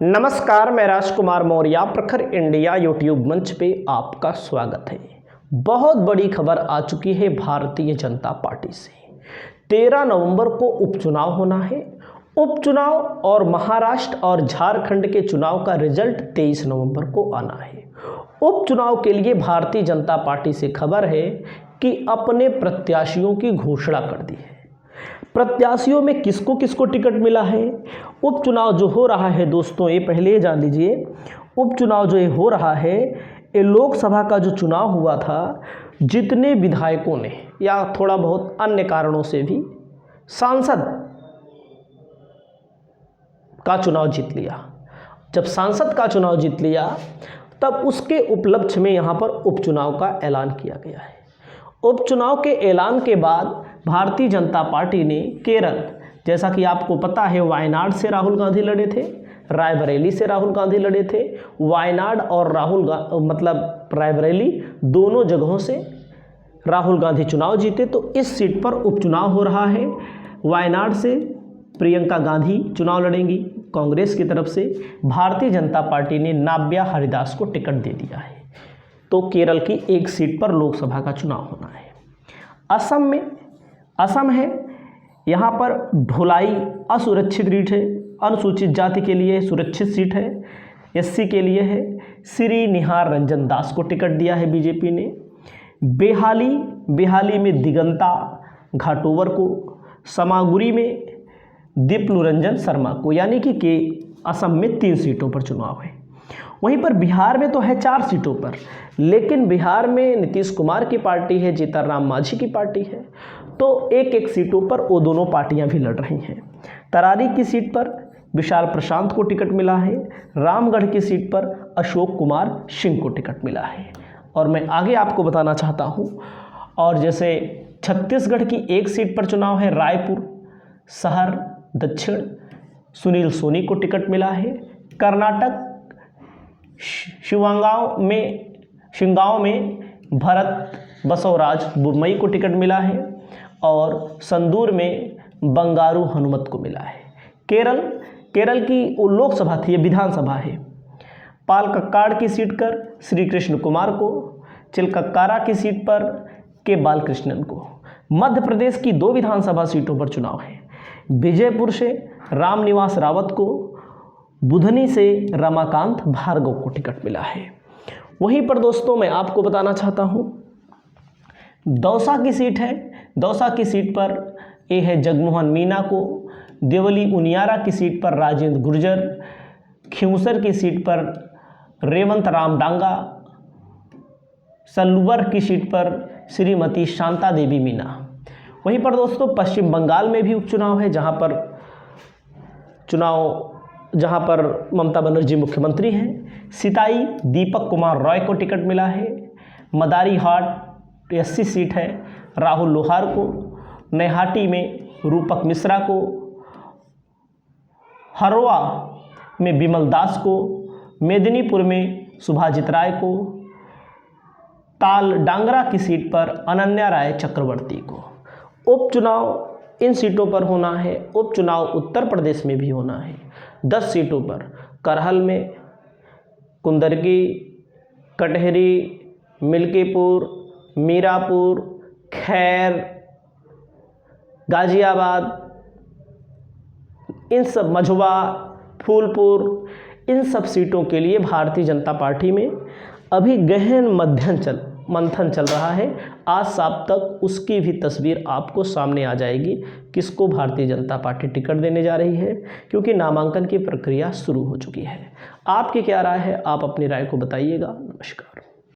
नमस्कार, मैं राजकुमार मौर्य प्रखर इंडिया यूट्यूब मंच पे आपका स्वागत है। बहुत बड़ी खबर आ चुकी है भारतीय जनता पार्टी से। 13 नवंबर को उपचुनाव होना है। उपचुनाव और महाराष्ट्र और झारखंड के चुनाव का रिजल्ट 23 नवंबर को आना है। उपचुनाव के लिए भारतीय जनता पार्टी से खबर है कि अपने प्रत्याशियों की घोषणा कर दी है। प्रत्याशियों में किसको किसको टिकट मिला है। उपचुनाव जो हो रहा है दोस्तों, ये पहले ही जान लीजिए, उपचुनाव जो ये हो रहा है, ये लोकसभा का जो चुनाव हुआ था, जितने विधायकों ने या थोड़ा बहुत अन्य कारणों से भी सांसद का चुनाव जीत लिया। जब सांसद का चुनाव जीत लिया तब उसके उपलक्ष्य में यहाँ पर उपचुनाव का ऐलान किया गया है। उपचुनाव के ऐलान के बाद भारतीय जनता पार्टी ने केरल, जैसा कि आपको पता है, वायनाड से राहुल गांधी लड़े थे, रायबरेली से राहुल गांधी लड़े थे। वायनाड और रायबरेली दोनों जगहों से राहुल गांधी चुनाव जीते, तो इस सीट पर उपचुनाव हो रहा है। वायनाड से प्रियंका गांधी चुनाव लड़ेंगी कांग्रेस की तरफ से। भारतीय जनता पार्टी ने नाव्या हरिदास को टिकट दे दिया है, तो केरल की एक सीट पर लोकसभा का चुनाव होना है। असम है, यहाँ पर ढोलाई असुरक्षित सीट है, अनुसूचित जाति के लिए सुरक्षित सीट है, एससी के लिए है। श्री निहार रंजन दास को टिकट दिया है बीजेपी ने। बेहाली में दिगंता घाटोवर को, समागुरी में दीपलु रंजन शर्मा को, यानी कि असम में 3 सीटों पर चुनाव है। वहीं पर बिहार में तो है 4 सीटों पर, लेकिन बिहार में नीतीश कुमार की पार्टी है, जीतनराम मांझी की पार्टी है, तो एक सीटों पर वो दोनों पार्टियां भी लड़ रही हैं। तरारी की सीट पर विशाल प्रशांत को टिकट मिला है। रामगढ़ की सीट पर अशोक कुमार सिंह को टिकट मिला है। और मैं आगे आपको बताना चाहता हूं, और जैसे छत्तीसगढ़ की एक सीट पर चुनाव है, रायपुर शहर दक्षिण, सुनील सोनी को टिकट मिला है। कर्नाटक शिंगांव में भरत बसवराज बुम्मई को टिकट मिला है, और संदूर में बंगारू हनुमत को मिला है। केरल की वो लोकसभा थी, ये विधानसभा है। पालक्काड़ की सीट पर श्री कृष्ण कुमार को, चिलकक्कारा की सीट पर के बालकृष्णन को। मध्य प्रदेश की 2 विधानसभा सीटों पर चुनाव है। विजयपुर से रामनिवास रावत को, बुधनी से रमाकांत भार्गव को टिकट मिला है। वहीं पर दोस्तों मैं आपको बताना चाहता हूं, दौसा की सीट है। दौसा की सीट पर ये है जगमोहन मीना को। देवली उनियारा की सीट पर राजेंद्र गुर्जर। खिंवसर की सीट पर रेवंत राम डांगा। सल्लूबर की सीट पर श्रीमती शांता देवी मीना। वहीं पर दोस्तों पश्चिम बंगाल में भी उपचुनाव है, जहां पर ममता बनर्जी मुख्यमंत्री हैं। सिताई दीपक कुमार रॉय को टिकट मिला है। मदारी हाट एससी सीट है, राहुल लोहार को। नैहाटी में रूपक मिश्रा को। हरवा में बिमल दास को। मेदिनीपुर में सुभाजित राय को। ताल डांगरा की सीट पर अनन्या राय चक्रवर्ती को। उपचुनाव इन सीटों पर होना है। उपचुनाव उत्तर प्रदेश में भी होना है 10 सीटों पर। करहल में, कुंदरगी, कटहरी, मिल्कीपुर, मीरापुर, खैर, गाजियाबाद, इन सब, मझवा, फूलपुर, इन सब सीटों के लिए भारतीय जनता पार्टी में अभी गहन मंथन चल रहा है। आज शाम तक उसकी भी तस्वीर आपको सामने आ जाएगी, किसको भारतीय जनता पार्टी टिकट देने जा रही है, क्योंकि नामांकन की प्रक्रिया शुरू हो चुकी है। आपकी क्या राय है, आप अपनी राय को बताइएगा। नमस्कार।